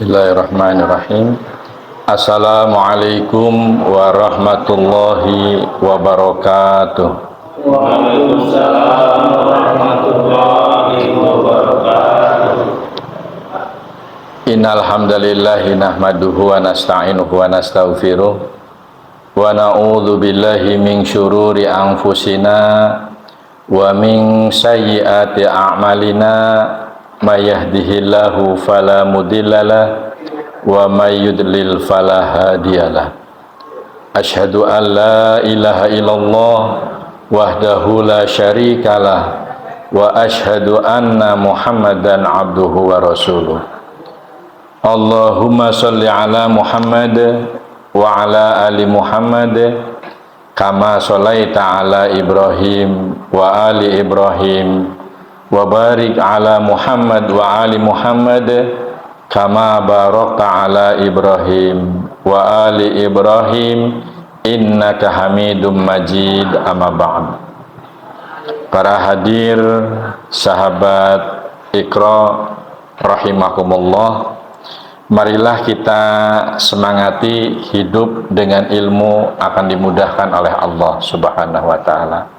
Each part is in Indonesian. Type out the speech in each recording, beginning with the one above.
Bismillahirrahmanirrahim. Assalamualaikum warahmatullahi wabarakatuh. Waalaikumsalam warahmatullahi wabarakatuh. Innal hamdalillahi nahmaduhu wa nasta'inuhu wa nastaghfiruh wa na'udzu billahi min syururi anfusina wa min sayyiati a'malina may yahdihillahu fala mudhillalah wa may yudlil fala hadiyalah. Asyhadu an la ilaha illallah wahdahu la syarikalah wa asyhadu anna Muhammadan abduhu wa rasuluh. Allahumma sholli ala Muhammad wa ala ali Muhammad kama sholaita ala Ibrahim wa ali Ibrahim wa barik ala Muhammad wa ali Muhammad kama barakta ala Ibrahim wa ali Ibrahim innaka Hamidum Majid. Amma ba'd. Para hadir sahabat Iqra rahimakumullah, marilah kita semangati hidup dengan ilmu akan dimudahkan oleh Allah Subhanahu wa taala.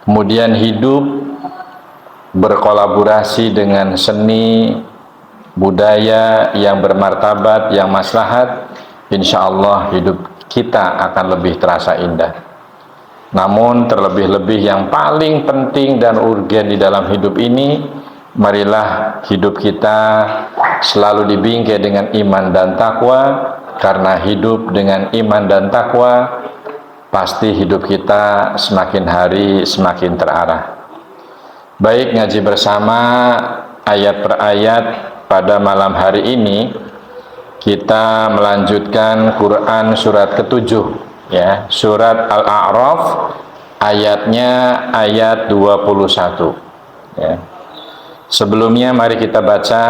Kemudian hidup berkolaborasi dengan seni budaya yang bermartabat, yang maslahat, insya Allah hidup kita akan lebih terasa indah. Namun terlebih-lebih yang paling penting dan urgen di dalam hidup ini, marilah hidup kita selalu dibingkai dengan iman dan takwa, karena hidup dengan iman dan takwa pasti hidup kita semakin hari semakin terarah. Baik, ngaji bersama ayat per ayat pada malam hari ini kita melanjutkan Quran surat ke-7 ya, surat Al-A'raf, ayatnya ayat 21 ya. Sebelumnya mari kita baca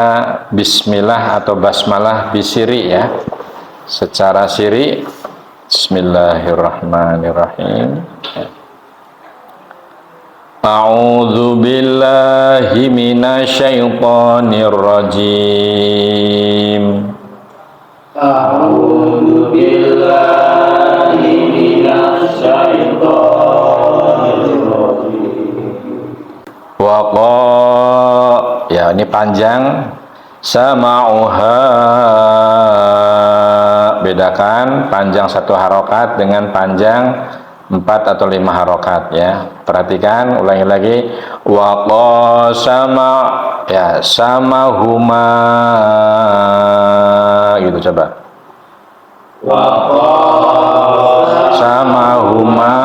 bismillah atau basmalah bisiri ya, secara siri. Bismillahirrahmanirrahim. A'udzu billahi minasyaitonir rajim. A'udzu billahi minasyaitonir rajim. Ya, ini panjang. Sama'uha, bedakan panjang satu harokat dengan panjang 4 atau 5 harokat ya. Perhatikan, ulangi lagi. Wa qasama, ya, samahuma gitu, coba. Wa qasama Samahuma,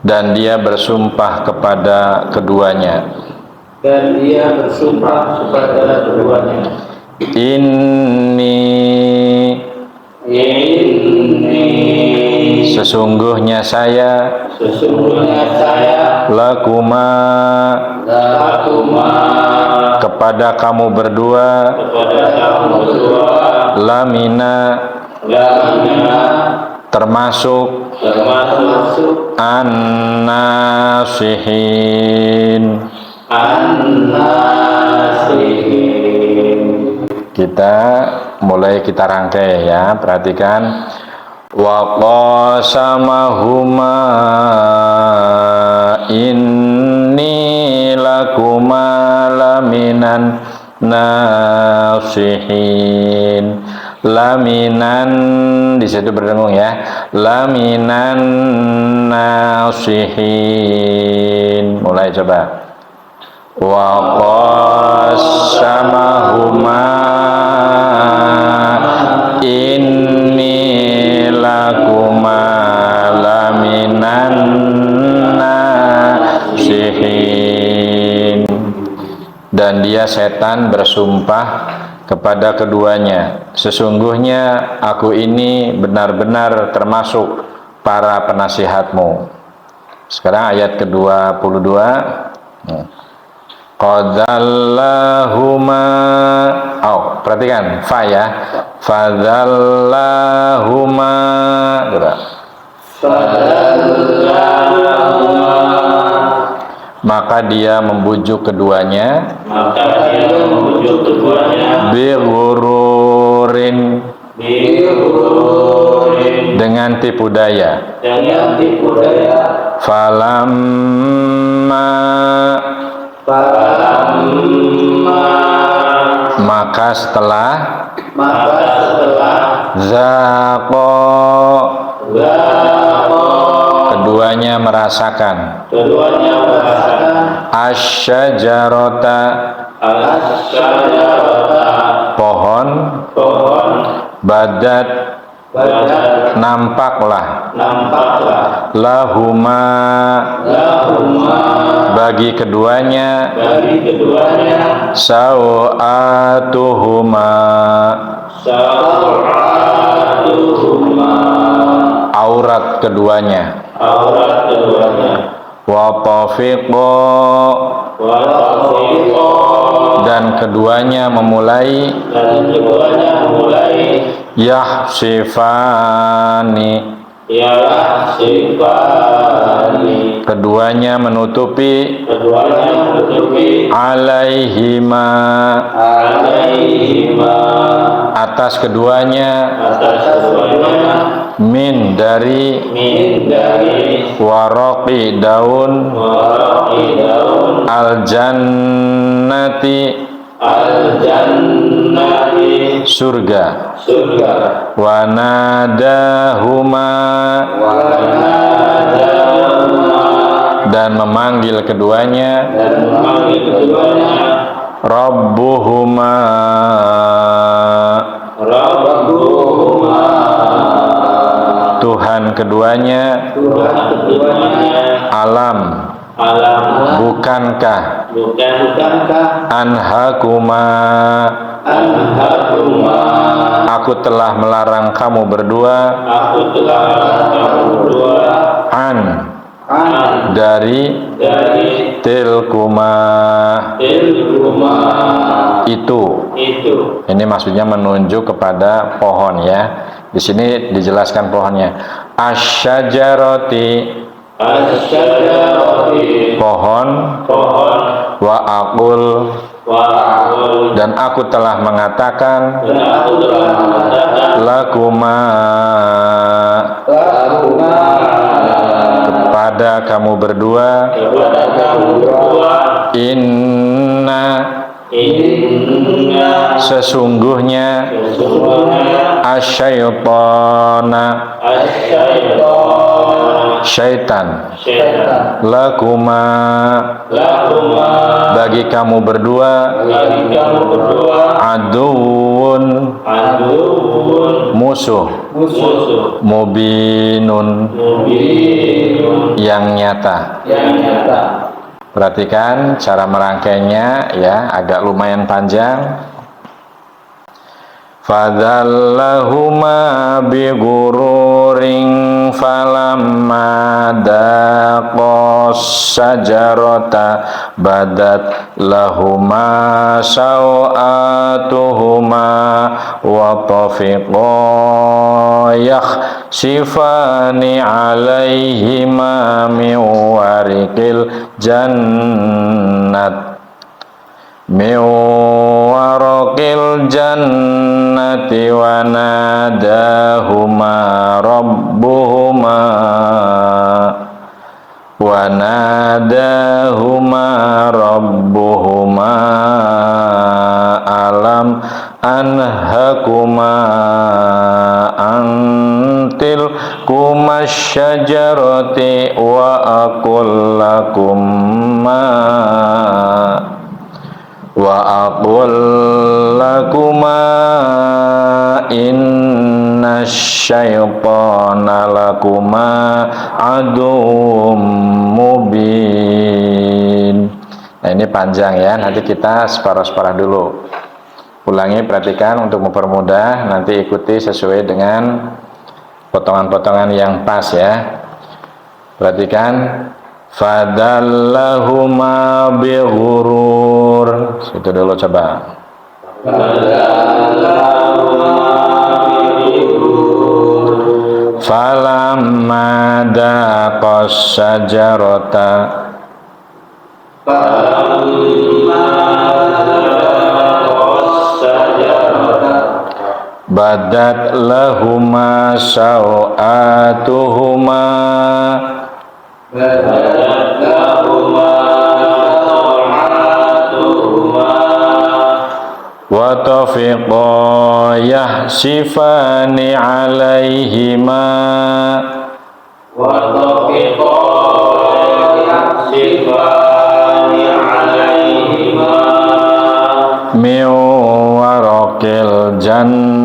dan dia bersumpah kepada keduanya. dan dia bersumpah kepada keduanya. Inni, sesungguhnya saya, lakuma, kepada kamu berdua, lamina, termasuk an-nasihin. Kita rangkai ya, perhatikan. Wa qasamahuma inni lakuma laminan nasihin. Laminan di situ berdengung ya, laminan nasihin. Mulai, coba. Wa qasamahuma inni lakuma laminan nasihin. Dan dia setan bersumpah kepada keduanya, sesungguhnya aku ini benar-benar termasuk para penasihatmu. Sekarang ayat ke-22. Qadallahuma, perhatikan fa ya, fadzallahuma, maka dia membujuk keduanya maka dia membujuk keduanya bighururin bihururin dengan tipu daya. dengan tipu daya. Falamma Falamma maka setelah zaqo keduanya merasakan asyajarota pohon badat nampaklah lahuma bagi keduanya sawatuhuma aurat keduanya wa tafiqo dan keduanya memulai yahsifani keduanya menutupi alaihima atas keduanya min dari waraqi daun aljannati surga wanadahuma dan memanggil keduanya rabbuhuma Tuhan keduanya alam bukankah anhakuma aku telah melarang kamu berdua an dari tilkuma itu. Ini maksudnya menunjuk kepada pohon ya. Di sini dijelaskan pohonnya. Asyajaroti pohon wa aqul dan aku telah mengatakan lakuma kepada kamu berdua inna sesungguhnya asyaitana syaitan lakuma bagi kamu berdua aduun musuh mubinun yang nyata. Perhatikan cara merangkainya ya, agak lumayan panjang. Fadallahuma bigururin falamma daqas sajarata badat lahuma sawatuhuma wa tafiqa yakhsifani alaihima min warqil jannat min warqil jannati wa nadahuma rabbuhuma alam anhakuma antil kumasyajarati wa aqul lakuma inna syaitana lakuma aduwwum mubin. Nah ini panjang ya, nanti kita separuh-separuh dulu. Ulangi, perhatikan untuk mempermudah, nanti ikuti sesuai dengan potongan-potongan yang pas ya. Perhatikan. Fadallahuma bighurur. Itu dulu coba. Falamma daqas sajarata badat lahuma sawatuhuma wa tafiqa yahsifani alaihima min waraqil jannati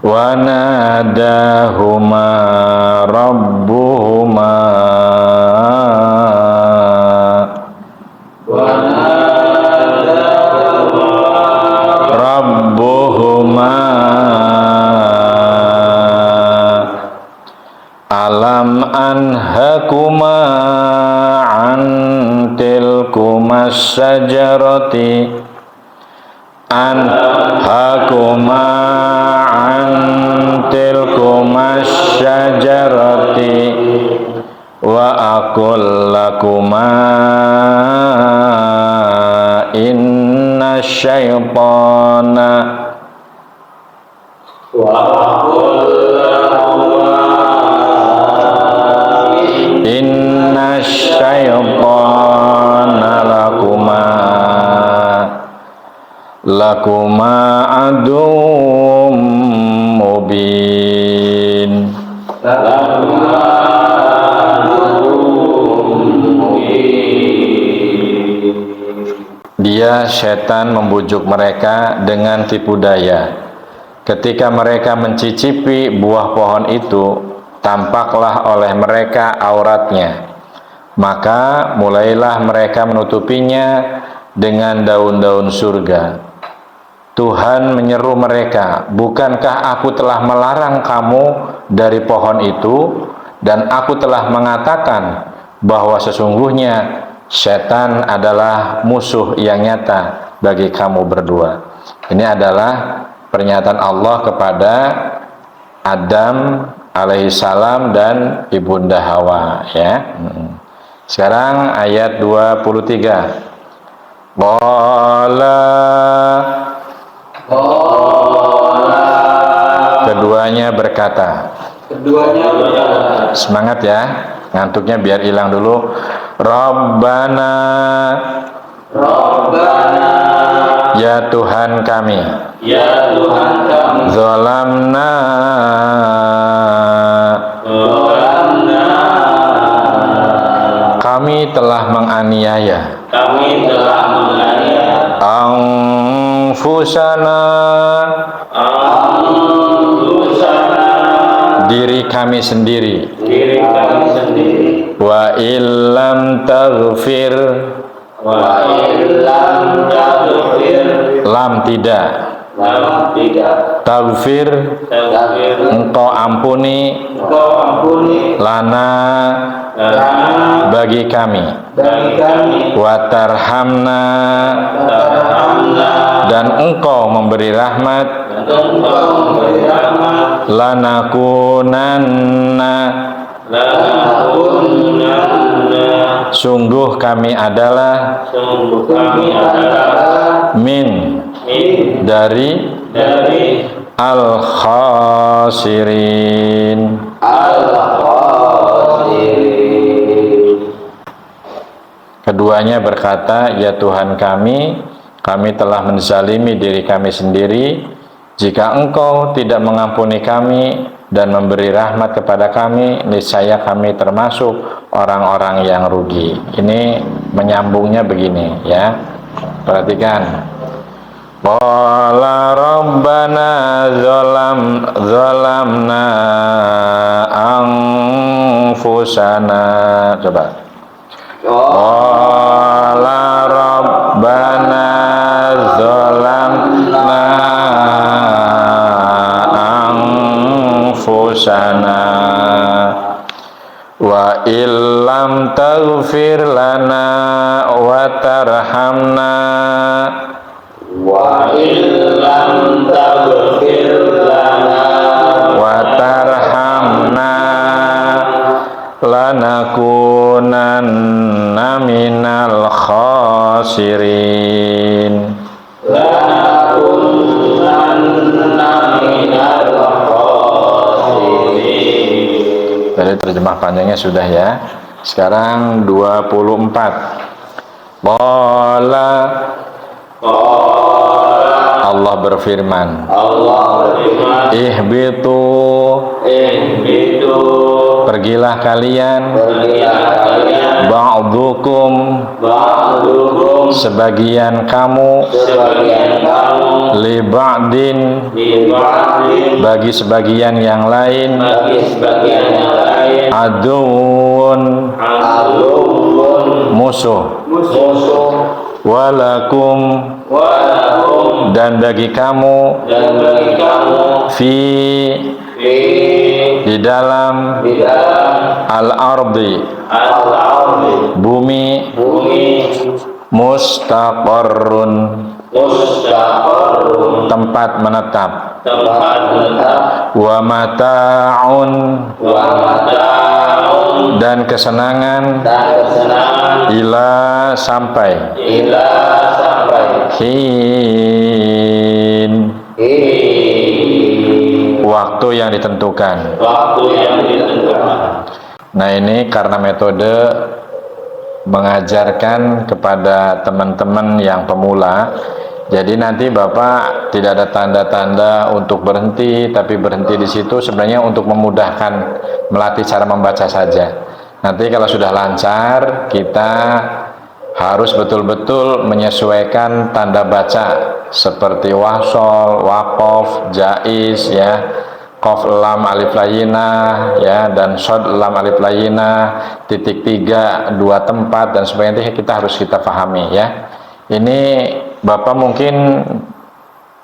wa nadahuma rabbuhuma alam anhakuma an tilkuma syajarati anhakuma an tilkuma syajarati wa aqul lakuma inna syaitana inna syaitana lakuma adum mubin. Dia setan membujuk mereka dengan tipu daya. Ketika mereka mencicipi buah pohon itu, tampaklah oleh mereka auratnya. Maka mulailah mereka menutupinya dengan daun-daun surga. Tuhan menyeru mereka, bukankah aku telah melarang kamu dari pohon itu, dan aku telah mengatakan bahwa sesungguhnya setan adalah musuh yang nyata bagi kamu berdua. Ini adalah pernyataan Allah kepada Adam alaihissalam dan ibunda Hawa, ya. Sekarang ayat 23. Keduanya berkata. Semangat ya, ngantuknya biar hilang dulu. Rabbana, ya Tuhan kami, zalamna, kami telah menganiaya, anfusana, diri kami sendiri, wa illam taghfir, lam tidak, taghfir, engkau ampuni, lana, bagi kami, watarhamna, dan engkau memberi rahmat, lanakunanna, sungguh kami adalah, min, dari, al-khasirin. Keduanya berkata, ya Tuhan kami telah menzalimi diri kami sendiri. Jika engkau tidak mengampuni kami dan memberi rahmat kepada kami, niscaya kami termasuk orang-orang yang rugi. Ini menyambungnya begini, ya. Perhatikan. Qala rabbana zalamna anfusana. Coba. Qala rabbana zalamna anfusana wa illam taghfir lana wa tarhamna wa illam taghfir lana lanakunanna minal khasirin. Tadi terjemah panjangnya sudah ya. Sekarang 24. Qala Allah berfirman. Ihbitu pergilah kalian. Ba'dukum sebagian kamu. Li ba'din bagi sebagian yang lain. Aduun musuh. Walakum dan bagi kamu fi di dalam al-ardi bumi mustaqarrun tempat menetap wa mata'un dan kesenangan ila sampai hin waktu yang ditentukan. Nah, ini karena metode mengajarkan kepada teman-teman yang pemula. Jadi nanti Bapak tidak ada tanda-tanda untuk berhenti, tapi berhenti di situ sebenarnya untuk memudahkan melatih cara membaca saja. Nanti kalau sudah lancar, kita harus betul-betul menyesuaikan tanda baca seperti wasol, wakof, jaiz ya, kof lam alif layinah ya, dan shod lam alif layinah, titik 3 2 tempat dan sebagainya. Kita harus pahami ya. Ini Bapak mungkin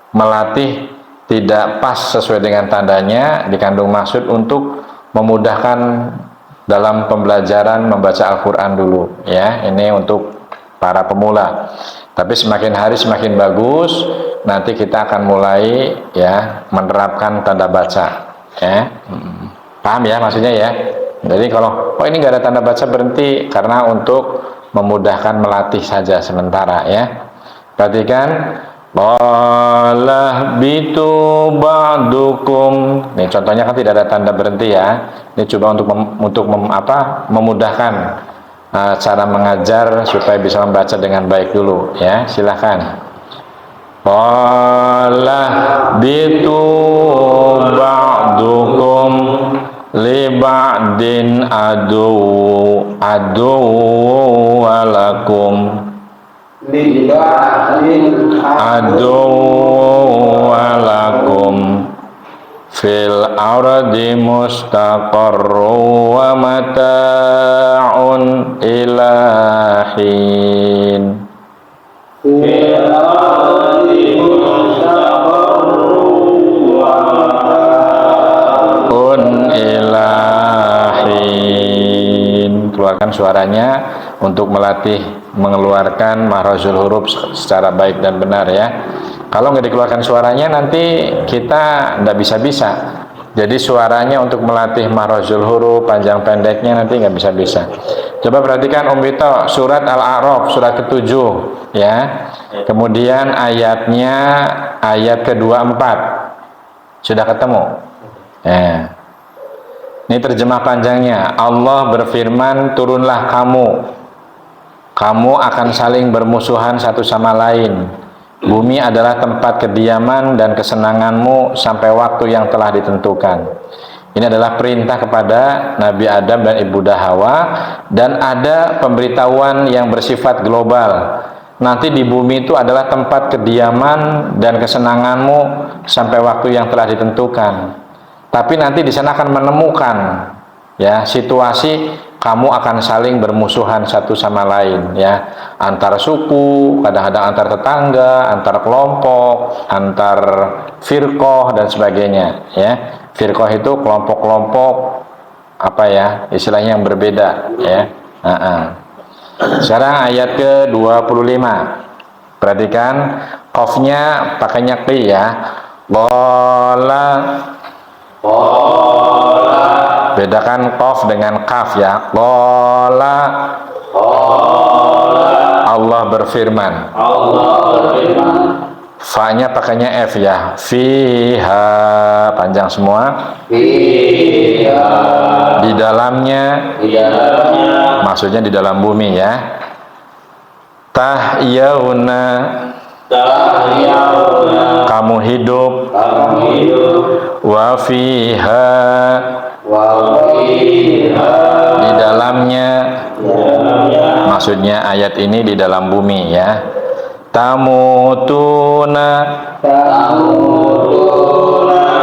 melatih tidak pas sesuai dengan tandanya, dikandung maksud untuk memudahkan dalam pembelajaran membaca Al-Quran dulu ya. Ini untuk para pemula. Tapi semakin hari semakin bagus, nanti kita akan mulai ya menerapkan tanda baca ya. Paham ya maksudnya ya? Jadi kalau ini nggak ada tanda baca, berhenti, karena untuk memudahkan melatih saja sementara ya. Perhatikan, qala bitu ba'dukum. Nih contohnya kan tidak ada tanda berhenti ya. Ini coba untuk memudahkan cara mengajar supaya bisa membaca dengan baik dulu ya. Silakan. Qala bitu ba'dukum li ba'din adu walakum adu walakum fil ardi mustaqarru wa mata'un ilahin. Keluarkan suaranya untuk melatih mengeluarkan mahrajul huruf secara baik dan benar ya. Kalau nggak dikeluarkan suaranya nanti kita nggak bisa-bisa. Jadi suaranya untuk melatih mahrajul huruf panjang pendeknya nanti nggak bisa-bisa. Coba perhatikan Bito, surat Al-A'raf surat ke-7 ya. Kemudian ayatnya ayat ke-24 sudah ketemu. Ya. Ini terjemah panjangnya. Allah berfirman, turunlah kamu akan saling bermusuhan satu sama lain. Bumi adalah tempat kediaman dan kesenanganmu sampai waktu yang telah ditentukan. Ini adalah perintah kepada Nabi Adam dan Ibu Hawa, dan ada pemberitahuan yang bersifat global. Nanti di bumi itu adalah tempat kediaman dan kesenanganmu sampai waktu yang telah ditentukan. Tapi nanti di sana akan menemukan ya situasi kamu akan saling bermusuhan satu sama lain ya, antar suku, kadang-kadang antar tetangga, antar kelompok, antar firqoh dan sebagainya ya. Firqoh itu kelompok-kelompok apa ya, istilahnya yang berbeda ya. Sekarang ayat ke-25. Perhatikan qafnya pakai nyakli ya. Qala beda bedakan qaf dengan kaf ya. Qala, Allah berfirman. Fa-nya pakainya F ya. Fiha, panjang semua. Di dalamnya, maksudnya di dalam bumi ya. Tahyauna, kamu hidup. Wa fiha, di dalamnya, maksudnya ayat ini di dalam bumi ya. Tamutuna,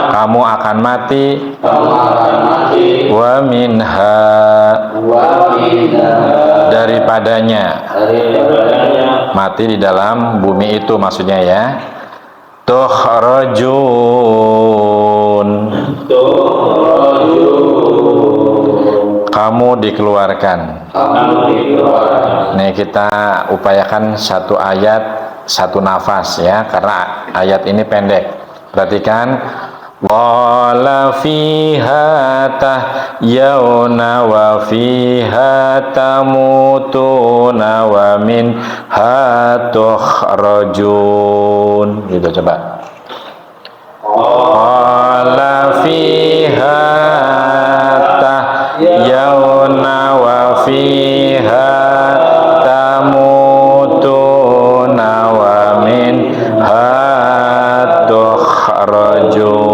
kamu akan mati. Wa minha, daripadanya, mati di dalam bumi itu maksudnya ya. Tukhrajun, kamu dikeluarkan. Nih kita upayakan satu ayat satu nafas ya, karena ayat ini pendek. Perhatikan. Wala fiha tahyauna wa fiha tamutuna wa minha tukhrajun. Gitu coba. Wala fiha tahyauna wa fiha tamutuna wa minha tukhrajun.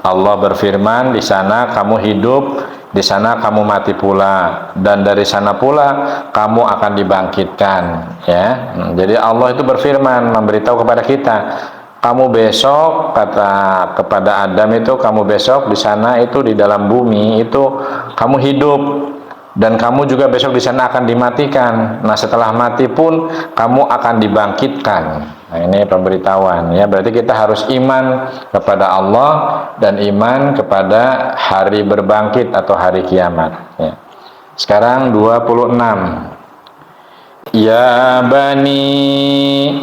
Allah berfirman, di sana kamu hidup, di sana kamu mati pula, dan dari sana pula kamu akan dibangkitkan ya. Jadi Allah itu berfirman, memberitahu kepada kita, kamu besok, kata kepada Adam itu, kamu besok di sana itu di dalam bumi itu kamu hidup, dan kamu juga besok di sana akan dimatikan. Nah, setelah mati pun kamu akan dibangkitkan. Nah, ini pemberitahuan ya. Berarti kita harus iman kepada Allah dan iman kepada hari berbangkit atau hari kiamat ya. Sekarang 26. Ya bani,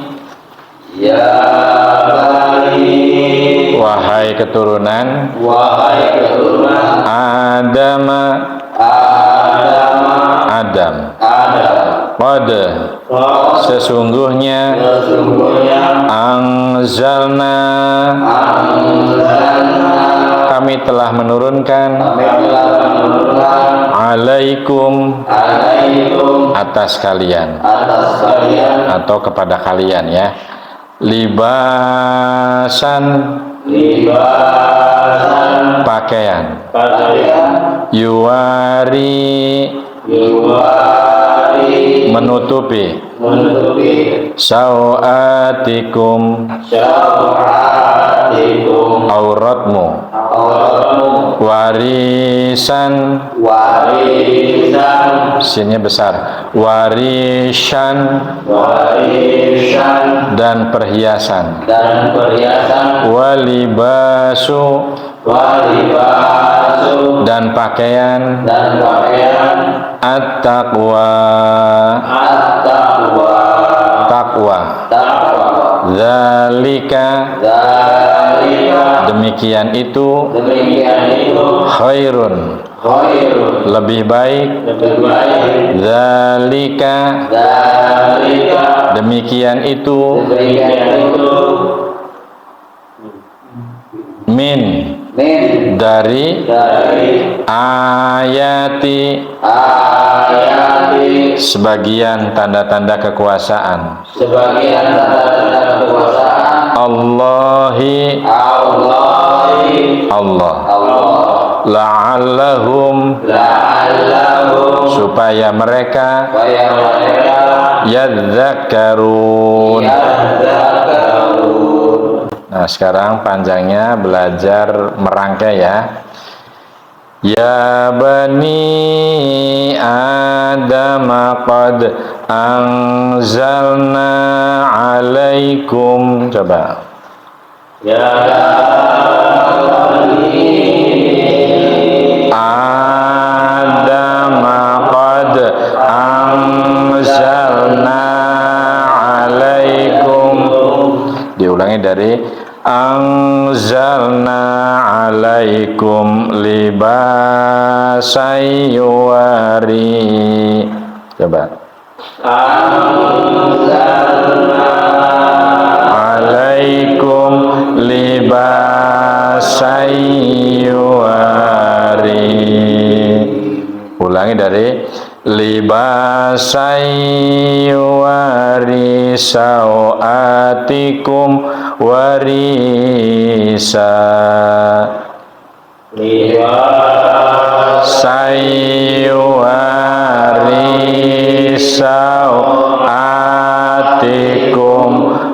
wahai keturunan Adam. Qad, sesungguhnya anzalna, kami telah menurunkan alaikum, atas kalian atau kepada kalian ya, libasan, pakaian, yuwari, menutupi, sawatikum, auratmu, warisan, sinnya besar, warisan, dan perhiasan, walibasu, dan pakaian, at-taqwa, takwa, dzalika, demikian itu, khairun, lebih baik, dzalika, demikian itu, min, dari ayati, sebagian tanda-tanda kekuasaan, Allahi, Allah, la'allahum, supaya mereka yadzakkarun. Nah, sekarang panjangnya belajar merangkai ya. Ya bani Adam qad anzalna alaikum. Coba. Ya bani Adam qad anzalna alaikum. Diulangi dari anzalna alaikum libasan yuwari. Coba. Anzalna Alaikum libasan yuwari. Ulangi dari libasan yuwari sawatikum warisa. Sayuwari sawatikum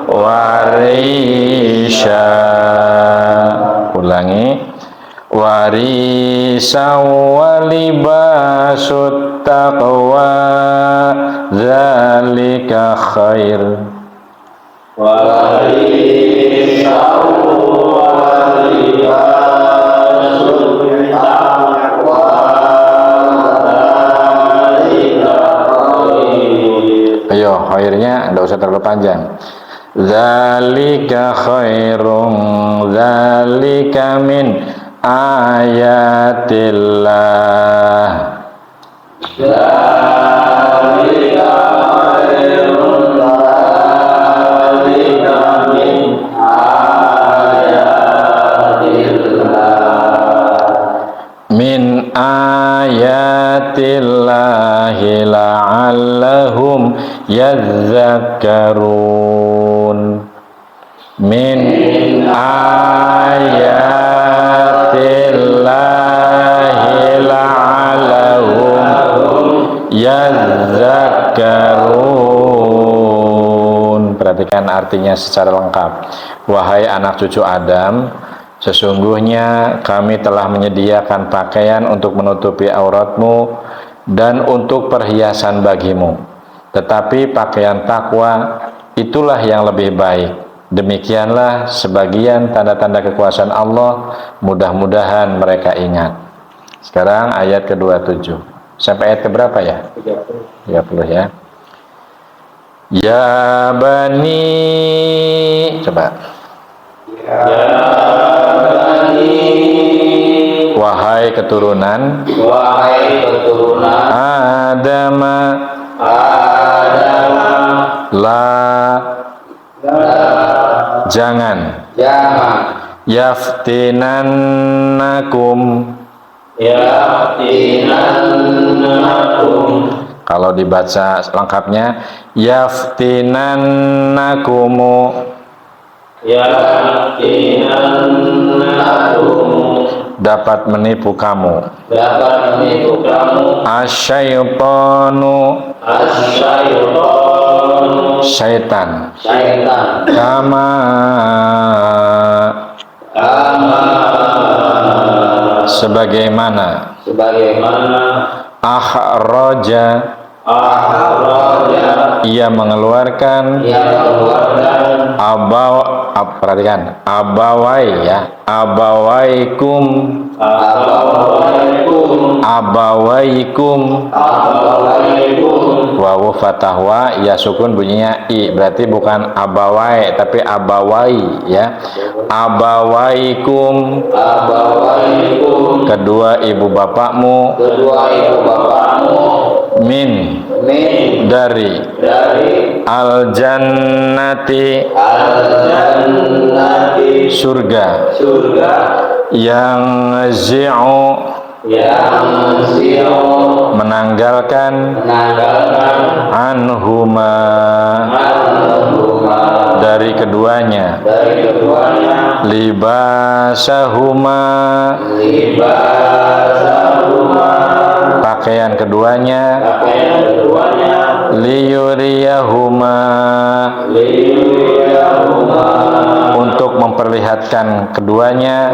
warisha. Ulangi. Warisa walibasut taqwa zalika khair. warisa walibasut taqwa dzalika khair. Ayo, khairnya enggak usah terlalu panjang. Zalika khairum, zalika min ayatillah. Dzalika khairun dzalika min ayatillah. Min ayatillahi la'allahum yadzakkarun. Min ayatillahi la'allahum yadzakkarun. Perhatikan artinya secara lengkap. Wahai anak cucu Adam, sesungguhnya kami telah menyediakan pakaian untuk menutupi auratmu dan untuk perhiasan bagimu. Tetapi pakaian takwa itulah yang lebih baik. Demikianlah sebagian tanda-tanda kekuasaan Allah. Mudah-mudahan mereka ingat. Sekarang ayat ke-27. Sampai ayat keberapa ya? 30 ya. Ya bani. Coba. Wahai keturunan Adam, jangan yaftinannakum. Kalau dibaca lengkapnya yaftinannakumu, dapat menipu kamu. Asyaitonu, syaitan. Kama, sebagaimana. Akhraja, ia mengeluarkan. Perhatikan, abawai ya, abawaikum. Wawu fathah wa, ya sukun bunyinya i, berarti bukan abawai tapi abawai ya. Abawaikum, kedua ibu bapakmu. Min, dari al-jannati, surga. Yang zi'u, menanggalkan. Anhuma, dari keduanya. Libasahuma, pakaian keduanya. Liyuriyahuma, untuk memperlihatkan keduanya.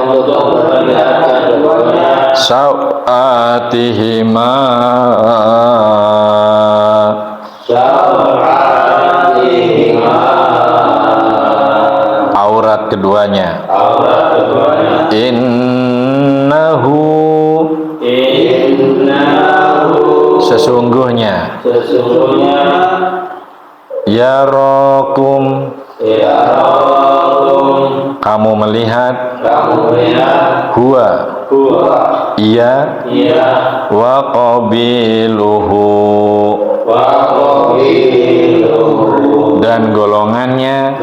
Sawatihima, aurat keduanya. Innahu, sesungguhnya. Yarakum, kamu melihat kamu melihat huwa ia wa qabiluhu wa qabiluhu dan golongannya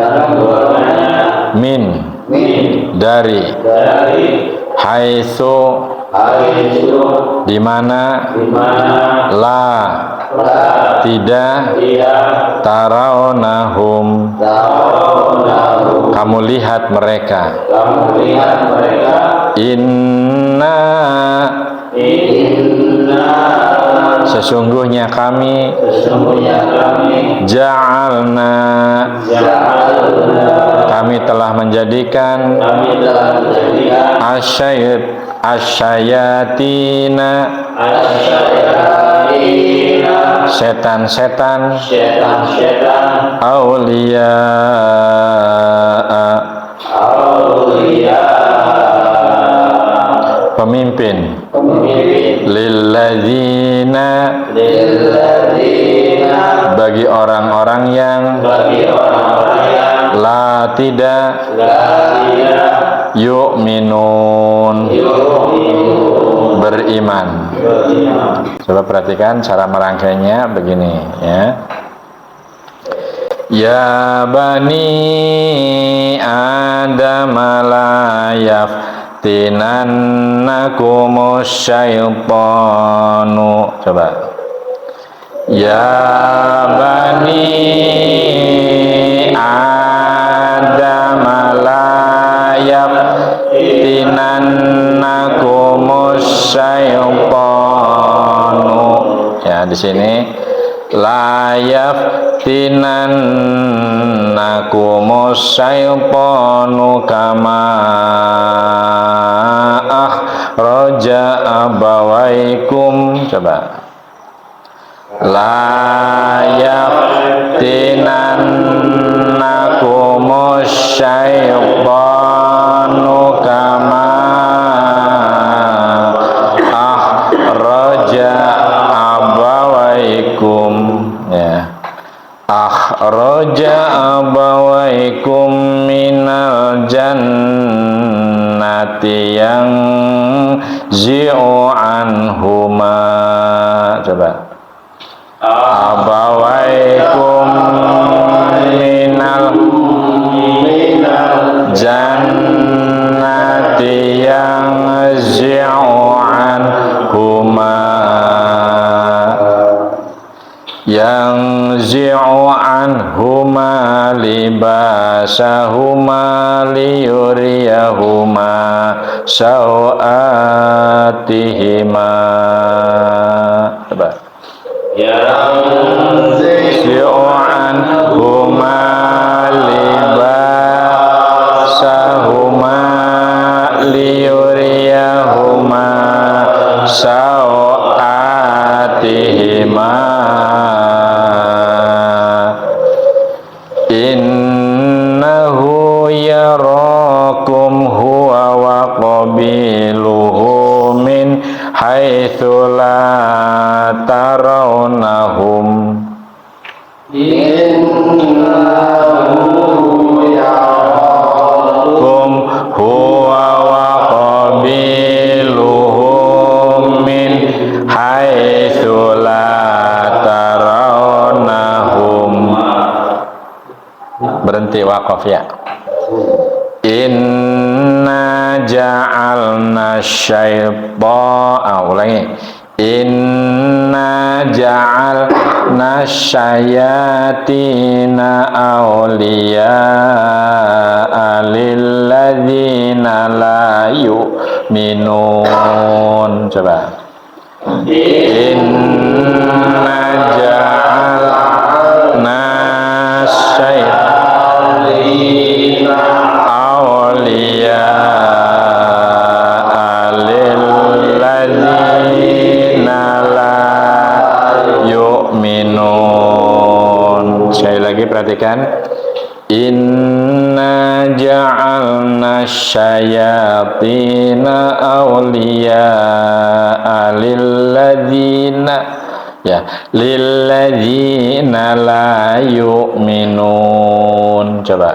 min dari haitsu di mana la tidak tarawnahum kamu lihat mereka inna sesungguhnya kami ja'alna kami telah menjadikan asyayatina setan-setan aulia pemimpin lilladzina bagi orang-orang yang la tidak yu'minun beriman. Coba perhatikan cara merangkainya begini ya. Ya bani Adam la yaftinannakumus syaitanu. Coba. Ya bani Adam la yaftinannakumus syaitanu. Ya di sini la yaftinannakumus syaitanu kama akhraja abawaikum. Coba. La yaftinannakumus syaitanu kama akhraja abawaikum ya. Akhraja abawaikum minal jannati yang zi'u anhuma. Coba. Abawaikum minal jannati yang zi'u anhuma yang zi'u anhuma libasahuma liyuriyahuma sawatihima. Coba. Yang zi'u anhuma libasahuma liyuriyahuma sawatihima innahu yarakum huwa wa qabiluhu min haitsu la tarawnahum innahu yarakum huwa wa qabiluhu min haitsu la tarawnahum. Berhenti waqaf ya. Inna ja'alna syaitana, ulangi. Inna ja'alna syayatina awliya'a lilladzina la yu'minun. Coba. Inna ja'alna syayatina awliya'a lilladzina la yu'minun. Sekali lagi perhatikan. Inna ja'alna syayatina awliya'a lilladzina Ya, lilladzina la yu'minun. Coba.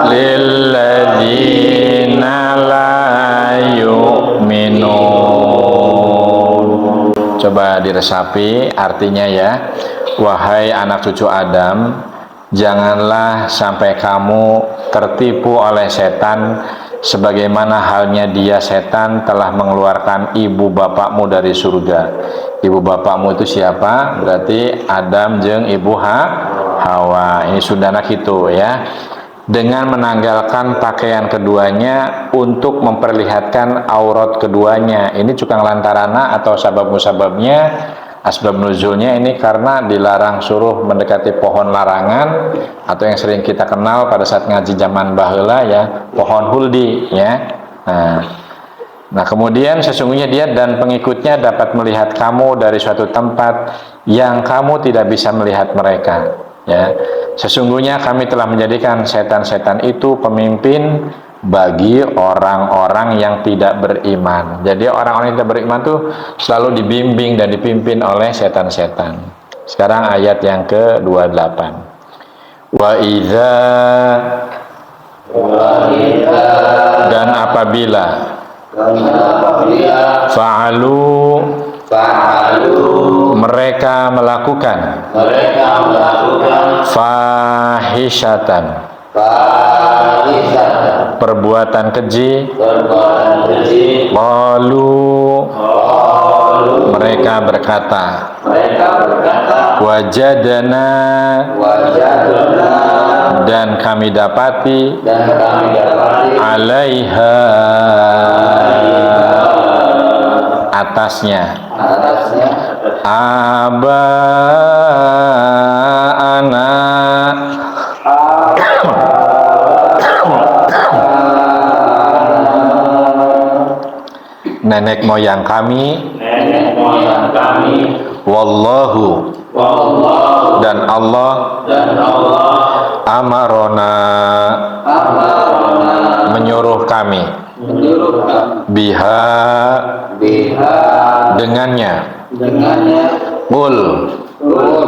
Lilladzina la yu'minun. Coba diresapi artinya ya. Wahai anak cucu Adam, janganlah sampai kamu tertipu oleh setan sebagaimana halnya dia setan telah mengeluarkan ibu bapakmu dari surga. Ibu bapakmu itu siapa? Berarti Adam jeung ibu Hawa. Ini sundana gitu ya. Dengan menanggalkan pakaian keduanya untuk memperlihatkan aurat keduanya. Ini cukang lantarana atau sabab musababnya? Asbab nuzulnya ini karena dilarang suruh mendekati pohon larangan atau yang sering kita kenal pada saat ngaji zaman baheula ya, pohon huldi ya. Nah, kemudian sesungguhnya dia dan pengikutnya dapat melihat kamu dari suatu tempat yang kamu tidak bisa melihat mereka ya. Sesungguhnya kami telah menjadikan setan-setan itu pemimpin bagi orang-orang yang tidak beriman. Jadi orang-orang yang tidak beriman itu selalu dibimbing dan dipimpin oleh setan-setan. Sekarang ayat yang ke-28. Wa idza dan apabila fa'alu mereka melakukan fahishatan perbuatan keji, qalu mereka berkata wajadana dan kami dapati alaiha atasnya abaana nenek moyang kami wallahu dan Allah amarona menyuruh kami biha dengannya qul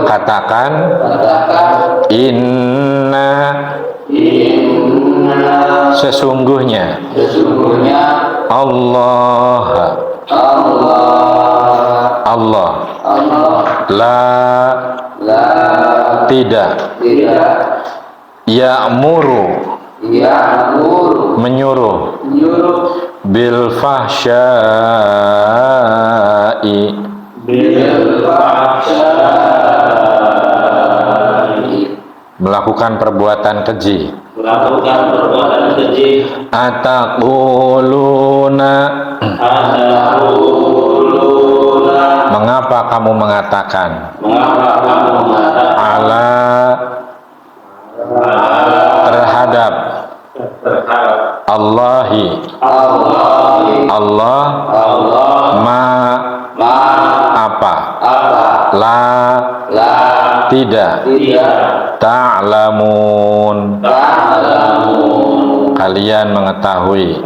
katakan inna sesungguhnya Allah la tidak ya'muru menyuruh bil fahsya'i melakukan perbuatan keji ataquluna mengapa kamu mengatakan ala terhadap Allahi Allah ma apa la tidak ta'lamun kalian mengetahui.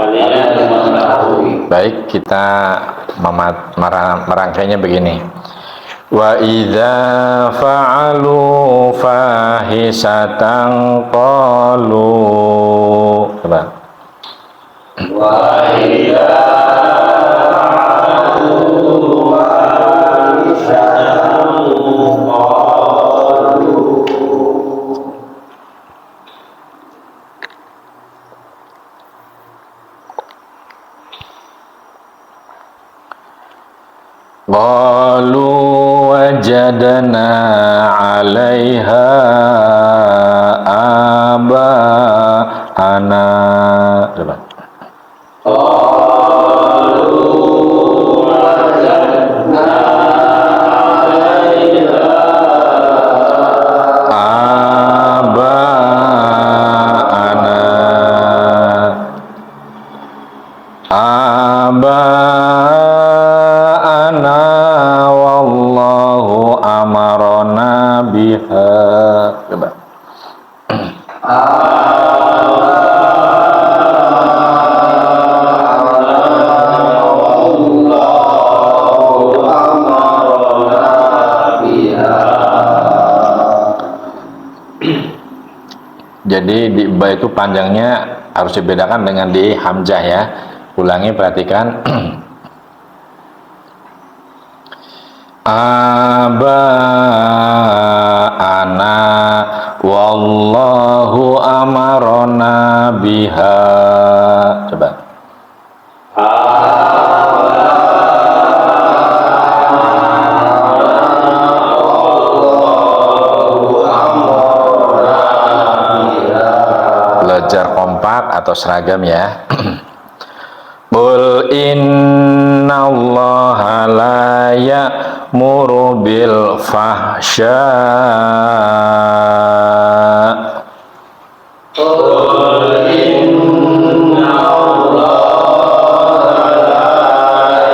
Baik, kita merangkainya begini. Wa idza fa'alu fahisatan qalu. Coba. Wa idza fa'alu fahisatan qalu. Qalu wajadna 'alaiha aba'ana. Coba. Qalu wajadna 'alaiha aba'ana. Aba'ana wallahu amarona biha Jadi di ba itu panjangnya harus dibedakan dengan di hamzah ya. Ulangi, perhatikan. Aba'ana wallahu amarona biha. Coba. Belajar kompak atau seragam ya. Qul innallaha la ya'muru bil fahsya. Qul innallaha la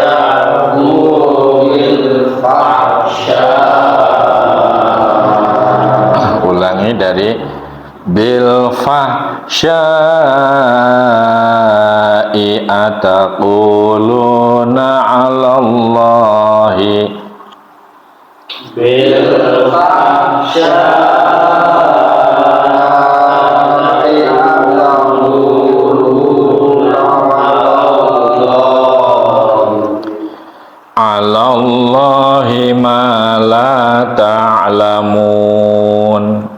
ya'muru bil fahsya. Ulangi dari bil fahsya'i ataquluna 'alallahi. Bil fahsya'i ataquluna 'alallahi ma la ta'lamun.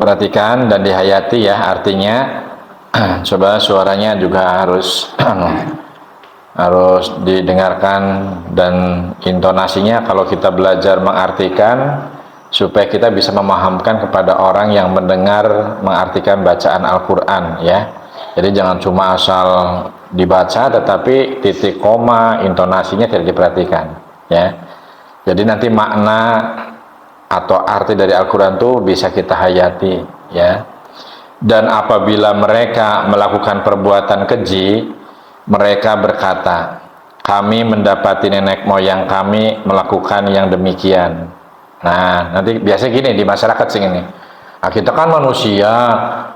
Perhatikan dan dihayati ya, artinya coba suaranya juga harus harus didengarkan dan intonasinya kalau kita belajar mengartikan supaya kita bisa memahamkan kepada orang yang mendengar mengartikan bacaan Al-Qur'an ya. Jadi jangan cuma asal dibaca tetapi titik koma intonasinya tidak diperhatikan ya. Jadi nanti makna atau arti dari Al-Quran itu bisa kita hayati ya. Dan apabila mereka melakukan perbuatan keji, mereka berkata, kami mendapati nenek moyang kami melakukan yang demikian. Nah, nanti biasa gini di masyarakat sing ini. Nah, kita kan manusia,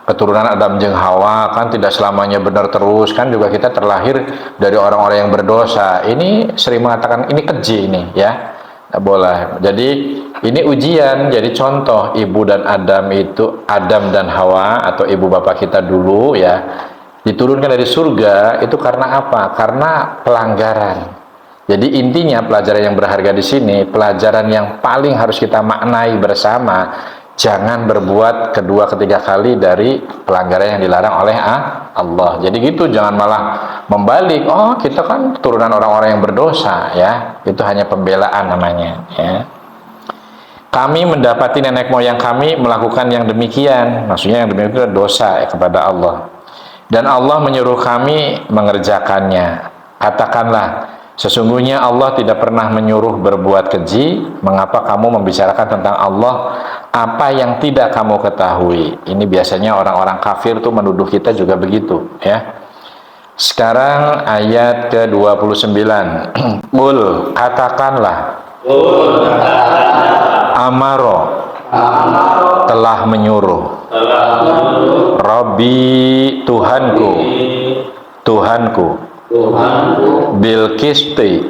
keturunan Adam jeung Hawa, kan tidak selamanya benar terus, kan juga kita terlahir dari orang-orang yang berdosa. Ini sering mengatakan ini keji ini ya. Tidak boleh. Jadi ini ujian. Jadi contoh ibu dan Adam itu, Adam dan Hawa atau ibu bapak kita dulu ya, diturunkan dari surga itu karena apa? Karena pelanggaran. Jadi intinya pelajaran yang berharga di sini, pelajaran yang paling harus kita maknai bersama, jangan berbuat kedua ketiga kali dari pelanggaran yang dilarang oleh Allah. Jadi gitu, jangan malah membalik. Oh, kita kan turunan orang-orang yang berdosa ya. Itu hanya pembelaan namanya ya. Kami mendapati nenek moyang kami melakukan yang demikian. Maksudnya yang demikian itu dosa ya, kepada Allah. Dan Allah menyuruh kami mengerjakannya. Katakanlah, sesungguhnya Allah tidak pernah menyuruh berbuat keji. Mengapa kamu membicarakan tentang Allah apa yang tidak kamu ketahui? Ini biasanya orang-orang kafir tuh menuduh kita juga begitu ya. Sekarang ayat ke-29. Qul, katakanlah. Amaro, telah menyuruh. Rabbi, Tuhanku. Bil qisti,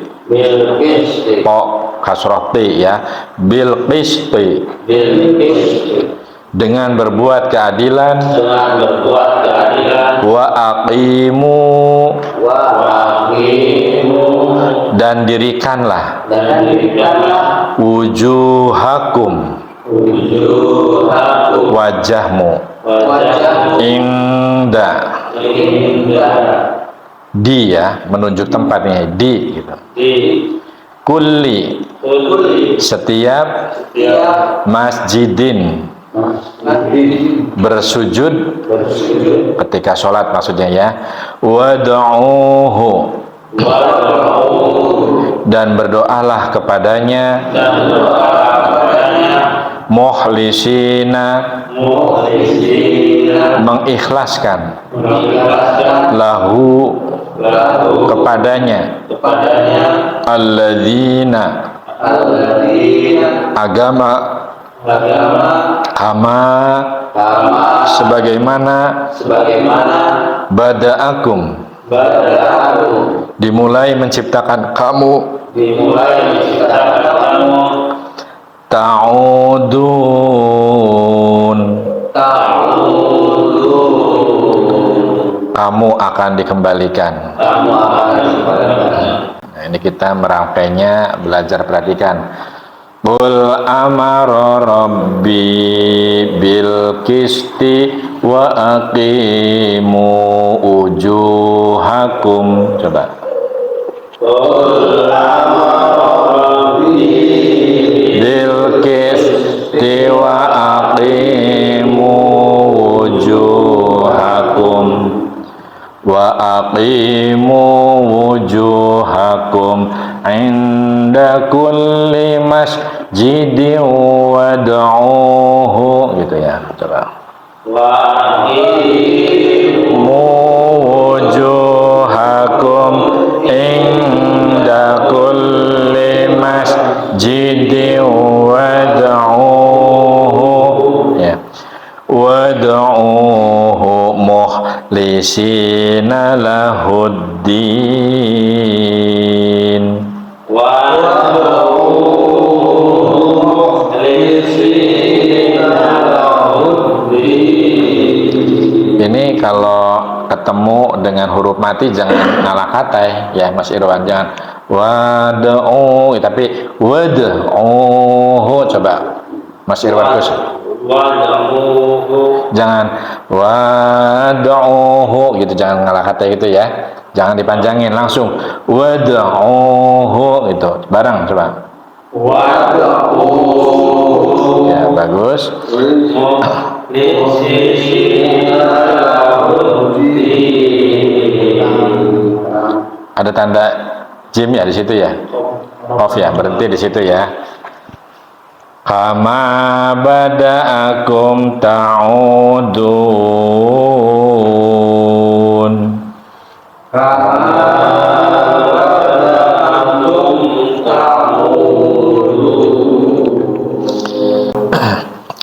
po kasrohti ya, bil qisti, dengan berbuat keadilan, wa aqimu, dan dirikanlah, wujuhakum, wajahmu, inda, di ya, menunjuk tempatnya di gitu. Kulli, setiap masjidin, bersujud ketika sholat maksudnya ya. Wad'uhu, dan berdoalah kepadanya. Mukhlisina, mengikhlaskan. Lahu, kepadanya. Alladzina, agama. Kama, sebagaimana. Bada'akum, Bada'u. Dimulai menciptakan kamu. Dimulai menciptakan kamu. Ta'udun. Ta'udun. Kamu akan dikembalikan. Kamu akan dikembalikan. Nah, ini kita merangkainya, belajar, perhatikan. Qul amara rabbi bil qisti wa aqimu ujuhakum. Coba. Qul amara rabbi Bil qisti wa aqimu wujuhakum wa aqimu wujuhakum inda kulli masjidin wad'uhu, gitu ya. Coba. wa Wujuhakum inda kulli masjidin wad'uhu, ya. Wad'uhu mukhlisina lahuddin. Ini kalau ketemu dengan huruf mati jangan ngalah kata ya Mas Irwan, jangan wad'u, tapi wad'uhu. Coba Mas Irwan Kus. Jangan wad'uhu gitu, jangan ngalah kata gitu ya. Jangan dipanjangin, langsung wad'uhu gitu. Bareng coba. Wad'uhu. Ya, bagus. Ada tanda jim ya di situ ya? Off ya, berhenti di situ ya. Kama bada'akum ta'udun.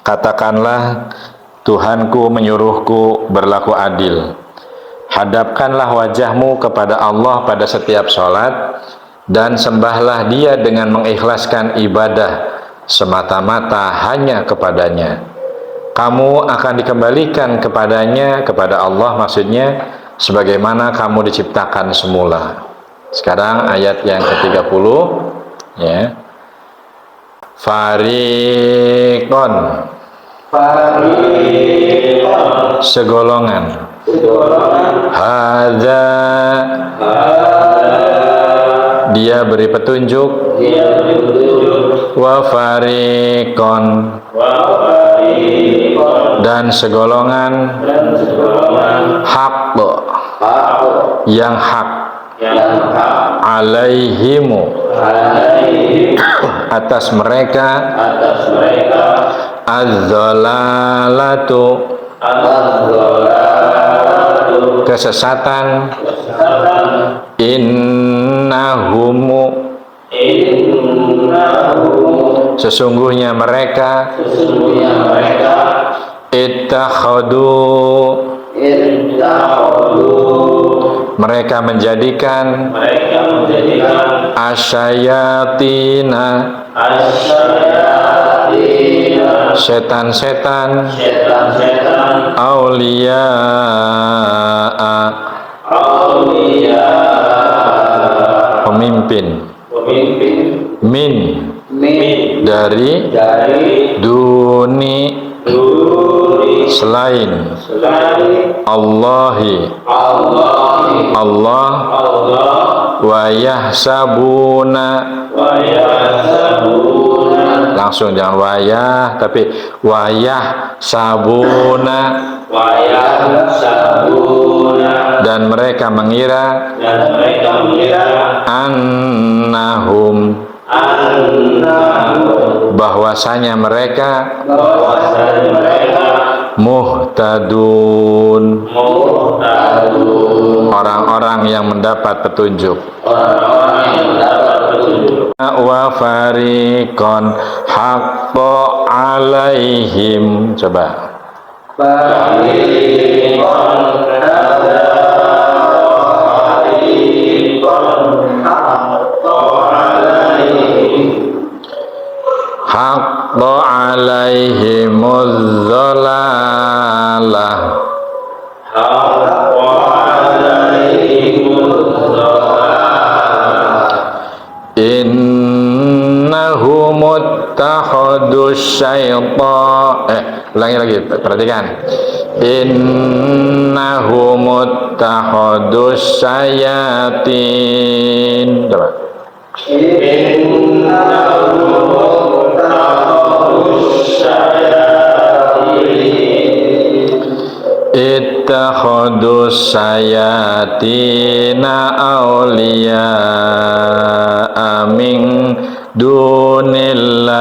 Katakanlah, Tuhanku menyuruhku berlaku adil. Hadapkanlah wajahmu kepada Allah pada setiap sholat, dan sembahlah Dia dengan mengikhlaskan ibadah semata-mata hanya kepadanya. Kamu akan dikembalikan kepadanya, kepada Allah maksudnya, sebagaimana kamu diciptakan semula. Sekarang ayat yang ke-30 ya. Fariqon, segolongan. Hadza, dia beri petunjuk. Wa fariqon, dan segolongan. Haq, yang hak. Alaihimu, atas mereka. Az-dhalalatu, kesesatan. Innahumu, sesungguhnya mereka. Ittakhadu, mereka menjadikan. Asyayatina, setan-setan. Auliya'a, pemimpin. Min, dari. Duni, selain. Allahi, Allah. Wa yahsabuna, langsung jangan wayah, tapi wayah sabuna, dan mereka mengira. Annahum, bahwasanya mereka. Muhtadun, orang-orang yang mendapat petunjuk. Wa fariqon haqqo alaihim. Coba. dhalalah haqqa alaihimudz-dhalalah innahum muttakhadus syaitan ulangi lagi, perhatikan. Innahum muttakhadus syayatin. Coba. innahum muttakhadus syayatin Ittakhadus syayatina awliya'a min dunillah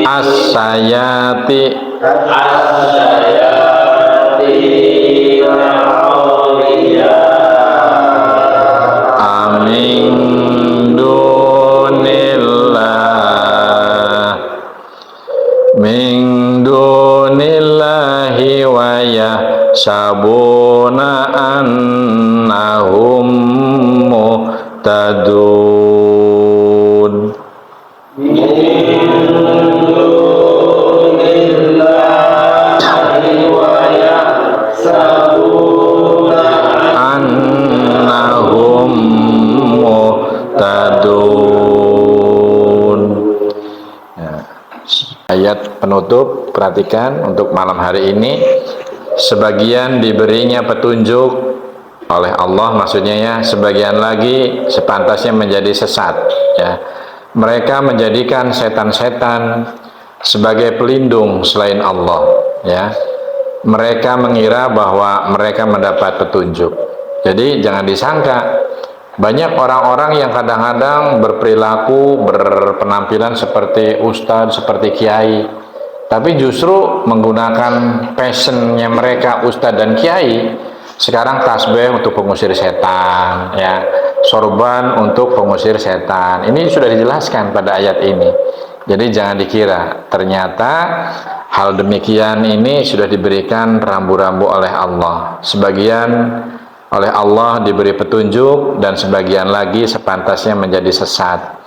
as-sayati amin dunillah min dunillahi wa yahsabuna annahum muhtadun annahum muhtadun. Ayat penutup, perhatikan untuk malam hari ini. Sebagian diberinya petunjuk oleh Allah, maksudnya ya, sebagian lagi sepantasnya menjadi sesat ya. Mereka menjadikan setan-setan sebagai pelindung selain Allah ya. Mereka mengira bahwa mereka mendapat petunjuk. Jadi jangan disangka, banyak orang-orang yang kadang-kadang berperilaku, berpenampilan seperti ustadz, seperti kiai, tapi justru menggunakan passionnya mereka ustadz dan kiai. Sekarang tasbih untuk pengusir setan ya, sorban untuk pengusir setan. Ini sudah dijelaskan pada ayat ini. Jadi jangan dikira ternyata hal demikian ini sudah diberikan rambu-rambu oleh Allah. Sebagian oleh Allah diberi petunjuk dan sebagian lagi sepantasnya menjadi sesat.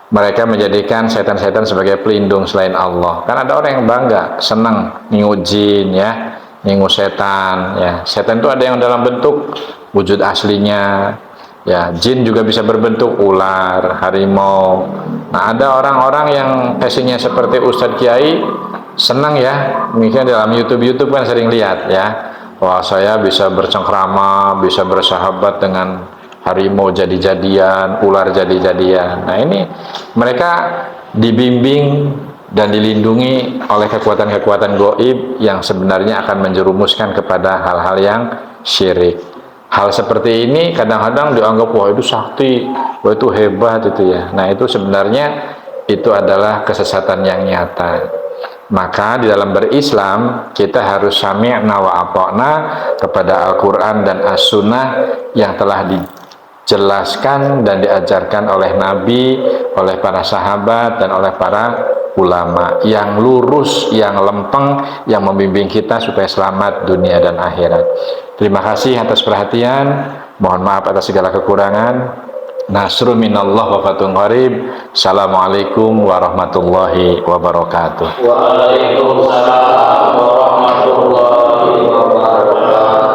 Mereka menjadikan setan-setan sebagai pelindung selain Allah. Kan ada orang yang bangga, senang ningu jin ya, ningu setan ya. Setan itu ada yang dalam bentuk wujud aslinya ya, jin juga bisa berbentuk ular, harimau. Nah, ada orang-orang yang passionnya seperti Ustadz Kiai, senang ya, mungkin dalam YouTube kan sering lihat ya, wah saya bisa bercengkrama, bisa bersahabat dengan harimau jadi-jadian, ular jadi-jadian. Nah ini mereka dibimbing dan dilindungi oleh kekuatan-kekuatan gaib yang sebenarnya akan menjerumuskan kepada hal-hal yang syirik. Hal seperti ini kadang-kadang dianggap wah itu sakti, wah itu hebat itu ya. Nah itu sebenarnya itu adalah kesesatan yang nyata. Maka di dalam berislam kita harus sami'na wa ata'na kepada Al-Quran dan As-Sunnah yang telah dijelaskan dan diajarkan oleh Nabi, oleh para sahabat dan oleh para ulama yang lurus, yang lempeng, yang membimbing kita supaya selamat dunia dan akhirat. Terima kasih atas perhatian. Mohon maaf atas segala kekurangan. Nasrun minallah wa fathun qarib. Assalamualaikum warahmatullahi wabarakatuh. Waalaikumsalam warahmatullahi wabarakatuh.